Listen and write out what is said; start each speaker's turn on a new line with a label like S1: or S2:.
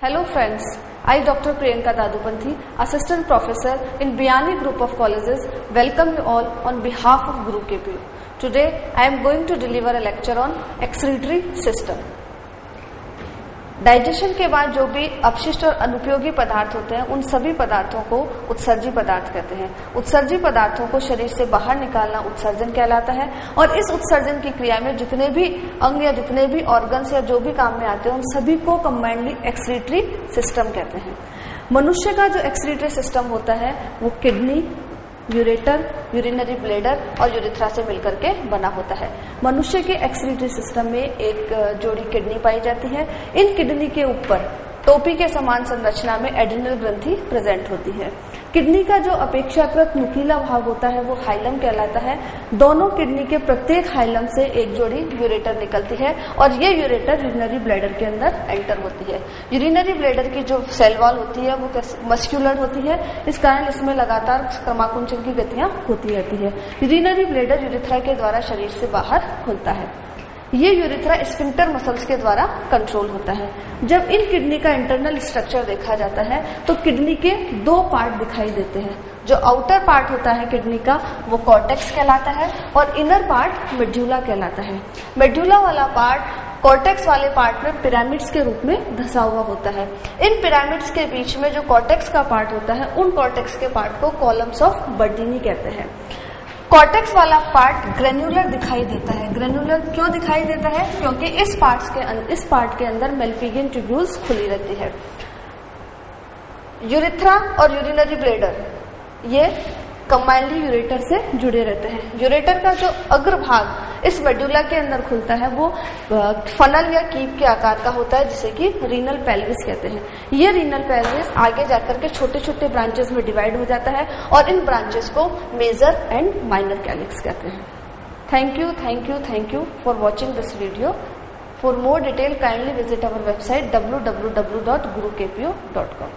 S1: Hello friends, I Dr. Priyanka Dadupanthi, Assistant Professor in Biyani Group of Colleges, welcome you all on behalf of Guru KPU. Today I am going to deliver a lecture on excretory system. Digestion के बाद जो भी अपशिष्ट और अनुपयोगी पदार्थ होते हैं उन सभी पदार्थों को उत्सर्जी पदार्थ कहते हैं। उत्सर्जी पदार्थों को शरीर से बाहर निकालना उत्सर्जन कहलाता है और इस उत्सर्जन की क्रिया में जितने भी अंग या जितने भी ऑर्गन्स या जो भी काम में आते हैं उन सभी को कंबाइंडली एक्सक्रीटरी सिस्टम कहते हैं। मनुष्य का जो एक्सक्रीटरी सिस्टम होता है वो किडनी, यूरेटर, यूरिनरी ब्लैडर और यूरिथ्रा से मिलकर के बना होता है। मनुष्य के एक्सक्रीटरी सिस्टम में एक जोड़ी किडनी पाई जाती है। इन किडनी के ऊपर टोपी के समान संरचना में एड्रिनल ग्रंथि प्रेजेंट होती है। किडनी का जो अपेक्षाकृत नुकीला भाग होता है वो हाइलम कहलाता है। दोनों किडनी के प्रत्येक हाइलम से एक जोड़ी यूरेटर निकलती है और ये यूरेटर यूरिनरी ब्लैडर के अंदर एंटर होती है। यूरिनरी ब्लैडर की जो सेल वॉल होती है वो मस्क्यूलर होती है, इस कारण इसमें लगातार क्रमाकुंचन की गतियां होती रहती है। यूरिनरी ब्लैडर यूरिथ्रा के द्वारा शरीर से बाहर खुलता है। ये यूरिथ्रा स्फिंक्टर मसल्स के द्वारा कंट्रोल होता है। जब इन किडनी का इंटरनल स्ट्रक्चर देखा जाता है तो किडनी के दो पार्ट दिखाई देते हैं। जो आउटर पार्ट होता है किडनी का वो कॉर्टेक्स कहलाता है और इनर पार्ट मेड्यूला कहलाता है। मेड्यूला वाला पार्ट कॉर्टेक्स वाले पार्ट में पिरामिड्स के रूप में धंसा हुआ होता है। इन पिरामिड्स के बीच में जो कॉर्टेक्स का पार्ट होता है उन कॉर्टेक्स के पार्ट को कॉलम्स ऑफ बर्डीनी कहते हैं। कॉर्टेक्स वाला पार्ट ग्रेन्युलर दिखाई देता है। ग्रेन्युलर क्यों दिखाई देता है? क्योंकि इस पार्ट के अंदर मेल्पिगियन ट्यूब्यूल्स खुली रहती है। यूरिथ्रा और यूरिनरी ब्लैडर ये कंबाइंडली यूरेटर से जुड़े रहते हैं। यूरेटर का जो अग्रभाग इस मेडुला के अंदर खुलता है वो फनल या कीप के आकार का होता है जिसे कि रीनल पेल्विस कहते हैं। ये रीनल पेल्विस आगे जाकर के छोटे छोटे ब्रांचेस में डिवाइड हो जाता है और इन ब्रांचेस को मेजर एंड माइनर कैलिक्स कहते हैं। Thank you for watching this video. For more detail kindly visit our website www.gurukpu.com।